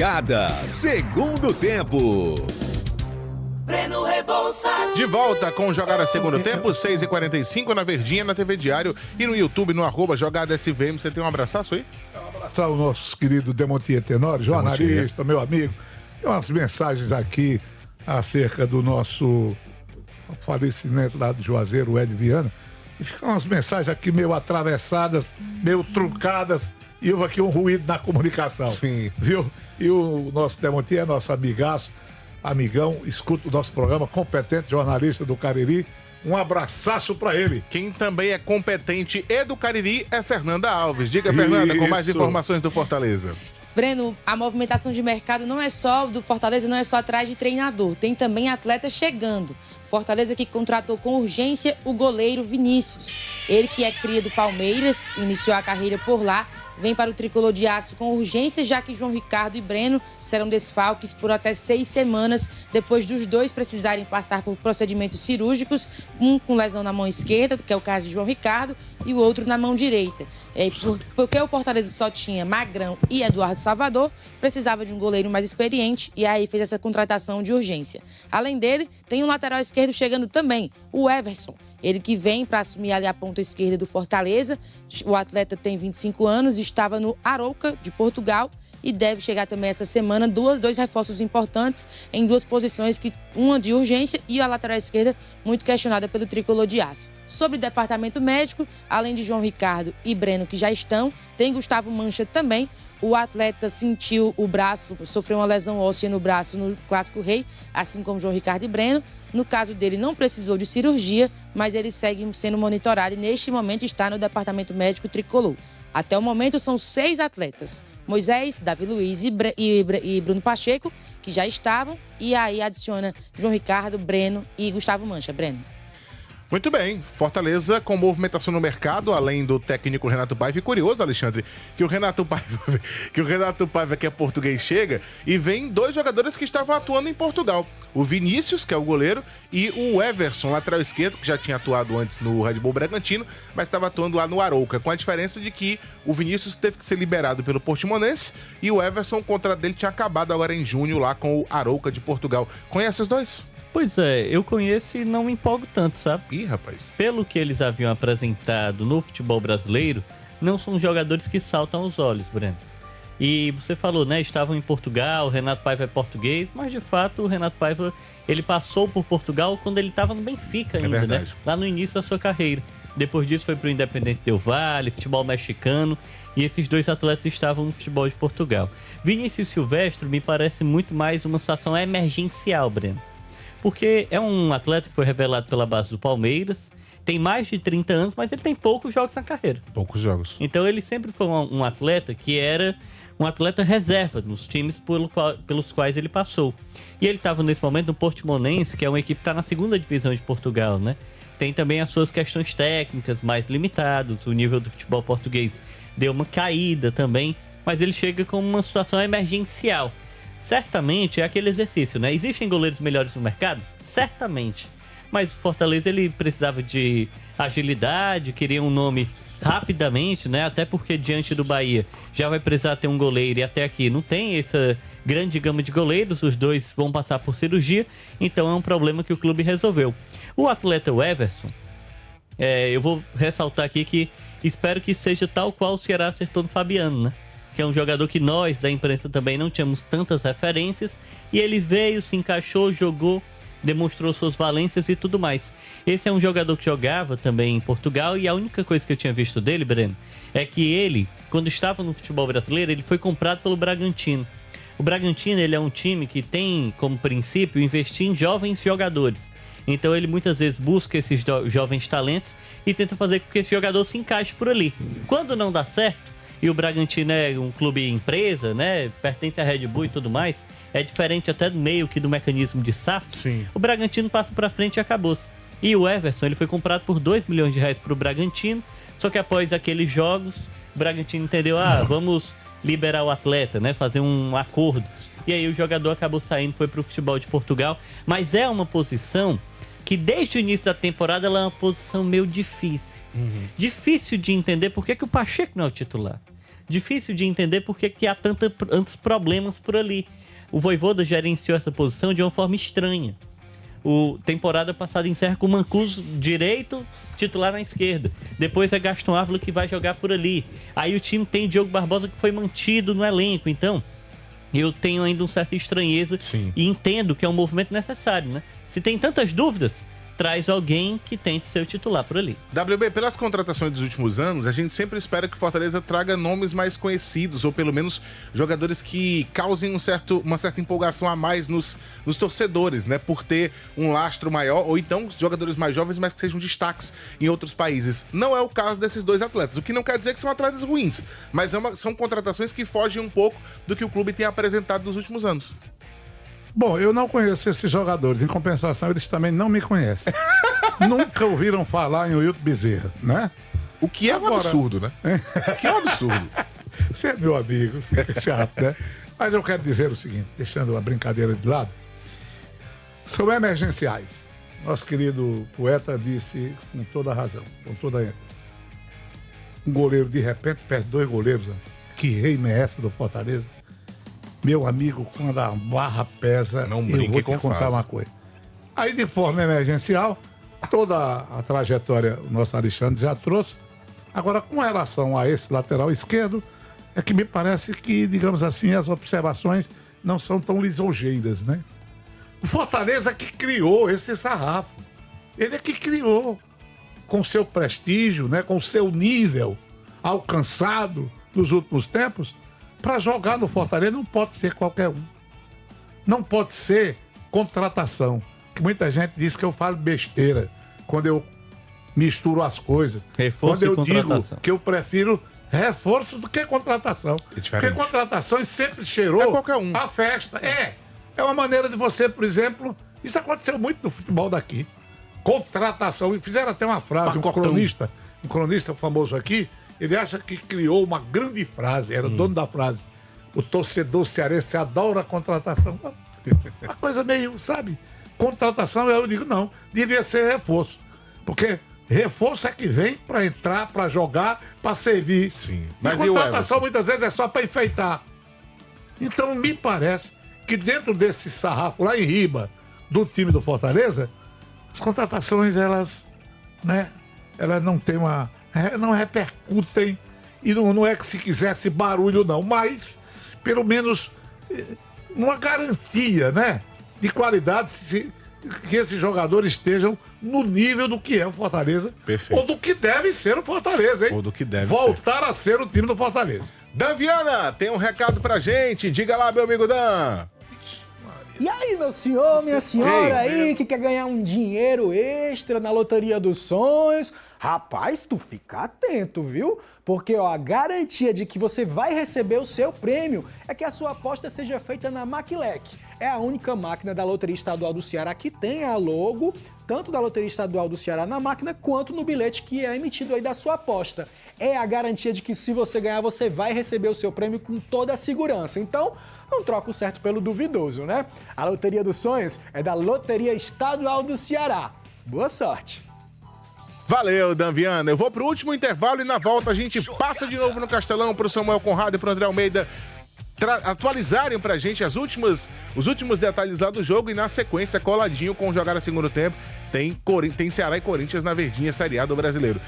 Jogada Segundo Tempo. Breno Rebouças. De volta com Jogada Segundo Tempo, 6h45 na Verdinha, na TV Diário e no YouTube, no @Jogada SVM. Você tem um abraço aí? Um abraço ao nosso querido Demontier Tenório, jornalista, meu amigo. Tem umas mensagens aqui acerca do nosso falecimento lá do Juazeiro, o Hélio Viana. E ficam umas mensagens aqui meio atravessadas, meio truncadas, e houve aqui um ruído na comunicação. Sim. Viu? E o nosso Demontier é nosso amigaço, amigão, escuta o nosso programa, competente jornalista do Cariri. Um abraçaço pra ele. Quem também é competente e do Cariri é Fernanda Alves. Diga, Fernanda, com mais informações do Fortaleza. Breno, a movimentação de mercado não é só do Fortaleza, não é só atrás de treinador. Tem também atleta chegando. Fortaleza que contratou com urgência o goleiro Vinícius. Ele que é cria do Palmeiras, iniciou a carreira por lá, vem para o Tricolor de Aço com urgência, já que João Ricardo e Breno serão desfalques por até 6 semanas, depois dos dois precisarem passar por procedimentos cirúrgicos, um com lesão na mão esquerda, que é o caso de João Ricardo, e o outro na mão direita. Porque o Fortaleza só tinha Magrão e Eduardo Salvador, precisava de um goleiro mais experiente, e aí fez essa contratação de urgência. Além dele, tem um lateral esquerdo chegando também, o Everson. Ele que vem para assumir ali a ponta esquerda do Fortaleza. O atleta tem 25 anos, estava no Arouca, de Portugal, e deve chegar também essa semana. Dois reforços importantes em duas posições, uma de urgência e a lateral esquerda, muito questionada pelo Tricolor de Aço. Sobre o departamento médico, além de João Ricardo e Breno, que já estão, tem Gustavo Mancha também. O atleta sentiu o braço, sofreu uma lesão óssea no braço no Clássico Rei, assim como João Ricardo e Breno. No caso dele, não precisou de cirurgia, mas ele segue sendo monitorado e neste momento está no departamento médico tricolor. Até o momento são 6 atletas: Moisés, Davi Luiz e Bruno Pacheco, que já estavam, e aí adiciona João Ricardo, Breno e Gustavo Mancha. Breno. Muito bem, Fortaleza com movimentação no mercado, além do técnico Renato Paiva. E curioso, Alexandre, que o Renato Paiva, que é português, chega e vem 2 jogadores que estavam atuando em Portugal. O Vinícius, que é o goleiro, e o Everson, lateral esquerdo, que já tinha atuado antes no Red Bull Bragantino, mas estava atuando lá no Arouca, com a diferença de que o Vinícius teve que ser liberado pelo Portimonense e o Everson, o contrato dele tinha acabado agora em junho lá com o Arouca de Portugal. Conhece os dois? Pois é, eu conheço e não me empolgo tanto, sabe? Ih, rapaz. Pelo que eles haviam apresentado no futebol brasileiro, não são jogadores que saltam aos olhos, Breno. E você falou, né, estavam em Portugal, o Renato Paiva é português, mas de fato o Renato Paiva, ele passou por Portugal quando ele estava no Benfica ainda, né? Lá no início da sua carreira. Depois disso foi para o Independente Del Valle, futebol mexicano, e esses 2 atletas estavam no futebol de Portugal. Vinícius Silvestre me parece muito mais uma situação emergencial, Breno. Porque é um atleta que foi revelado pela base do Palmeiras, tem mais de 30 anos, mas ele tem poucos jogos na carreira. Poucos jogos. Então ele sempre foi um atleta que era um atleta reserva nos times pelos quais ele passou. E ele estava nesse momento no Portimonense, que é uma equipe que está na 2ª divisão de Portugal, né? Tem também as suas questões técnicas mais limitadas, o nível do futebol português deu uma caída também, mas ele chega com uma situação emergencial. Certamente é aquele exercício, né? Existem goleiros melhores no mercado? Certamente. Mas o Fortaleza, ele precisava de agilidade, queria um nome rapidamente, né? Até porque diante do Bahia já vai precisar ter um goleiro e até aqui não tem essa grande gama de goleiros, os 2 vão passar por cirurgia, então é um problema que o clube resolveu. O atleta Everson, eu vou ressaltar aqui que espero que seja tal qual o Ceará acertou no Fabiano, né? Que é um jogador que nós da imprensa também não tínhamos tantas referências, e ele veio, se encaixou, jogou, demonstrou suas valências e tudo mais. Esse é um jogador que jogava também em Portugal, e a única coisa que eu tinha visto dele, Breno, é que ele, quando estava no futebol brasileiro, ele foi comprado pelo Bragantino. O Bragantino, ele é um time que tem como princípio investir em jovens jogadores. Então ele muitas vezes busca esses jovens talentos e tenta fazer com que esse jogador se encaixe por ali. Quando não dá certo, e o Bragantino é um clube empresa, né? Pertence à Red Bull e tudo mais. É diferente até do meio que do mecanismo de SAF. Sim. O Bragantino passa pra frente e acabou-se. E o Everson, ele foi comprado por R$2 milhões pro Bragantino. Só que após aqueles jogos, o Bragantino entendeu, vamos liberar o atleta, né? Fazer um acordo. E aí o jogador acabou saindo, foi pro futebol de Portugal. Mas é uma posição que desde o início da temporada ela é uma posição meio difícil. Difícil de entender por que o Pacheco não é o titular. difícil de entender porque que há tantos problemas por ali. O Vojvoda gerenciou essa posição de uma forma estranha. O temporada passada encerra com o Mancuso direito, titular na esquerda. Depois é Gaston Ávila que vai jogar por ali. Aí o time tem Diogo Barbosa que foi mantido no elenco. Então, eu tenho ainda uma certa estranheza. Sim. E entendo que é um movimento necessário, né? Se tem tantas dúvidas, traz alguém que tente ser o titular por ali. WB, pelas contratações dos últimos anos, a gente sempre espera que o Fortaleza traga nomes mais conhecidos, ou pelo menos jogadores que causem uma certa empolgação a mais nos torcedores, né? Por ter um lastro maior, ou então jogadores mais jovens, mas que sejam destaques em outros países. Não é o caso desses dois atletas, o que não quer dizer que são atletas ruins, mas são contratações que fogem um pouco do que o clube tem apresentado nos últimos anos. Bom, eu não conheço esses jogadores. Em compensação, eles também não me conhecem. Nunca ouviram falar em Wilton Bezerra, né? O que é um absurdo, né? O que é um absurdo. Você é meu amigo, fica chato, né? Mas eu quero dizer o seguinte, deixando a brincadeira de lado, são emergenciais. Nosso querido poeta disse com toda a razão, com toda a ênfase. Um goleiro, de repente, perde 2 goleiros. Né? Que reima é essa do Fortaleza? Meu amigo, quando a barra pesa, não eu vou te contar fase. uma coisa. Aí, de forma emergencial, toda a trajetória o nosso Alexandre já trouxe. Agora, com relação a esse lateral esquerdo, é que me parece que, digamos assim, as observações não são tão lisonjeiras, né? O Fortaleza que criou esse sarrafo. Ele é que criou, com seu prestígio, né? Com seu nível alcançado nos últimos tempos, para jogar no Fortaleza não pode ser qualquer um. Não pode ser contratação. Que muita gente diz que eu falo besteira quando eu misturo as coisas. Reforço quando eu e contratação. digo que eu prefiro reforço do que contratação. diferente. Porque contratações sempre cheirou É qualquer um. a festa. É uma maneira de você, por exemplo... Isso aconteceu muito no futebol daqui. Contratação. E fizeram até uma frase, um cronista famoso aqui, ele acha que criou uma grande frase, era o dono da frase. O torcedor cearense adora a contratação. Uma coisa meio, sabe? Contratação, eu digo, não, devia ser reforço. Porque reforço é que vem para entrar, para jogar, para servir. Sim. Mas Mas e o contratação Everson? muitas vezes é só para enfeitar. Então me parece que dentro desse sarrafo lá em riba do time do Fortaleza, as contratações, elas não têm não repercutem, e não é que se quisesse barulho não, mas pelo menos uma garantia, né, de qualidade, que esses jogadores estejam no nível do que é o Fortaleza. Perfeito. Ou do que deve ser o Fortaleza, hein? Ou do que deve voltar a ser o time do Fortaleza. Dan Viana, tem um recado pra gente. Diga lá, meu amigo Dan. E aí, meu senhor, minha senhora aí, que quer ganhar um dinheiro extra na Loteria dos Sonhos, rapaz, tu fica atento, viu? Porque ó, a garantia de que você vai receber o seu prêmio é que a sua aposta seja feita na Maquilec. É a única máquina da Loteria Estadual do Ceará que tem a logo, tanto da Loteria Estadual do Ceará na máquina, quanto no bilhete que é emitido aí da sua aposta. É a garantia de que se você ganhar, você vai receber o seu prêmio com toda a segurança. Então, não troca o certo pelo duvidoso, né? A Loteria dos Sonhos é da Loteria Estadual do Ceará. Boa sorte! Valeu, Dan Viana. Eu vou pro último intervalo e na volta a gente passa de novo no Castelão pro Samuel Conrado e pro André Almeida atualizarem pra gente os últimos detalhes lá do jogo, e na sequência, coladinho com o Jogar a Segundo Tempo, tem Ceará e Corinthians na Verdinha Série A do Brasileiro.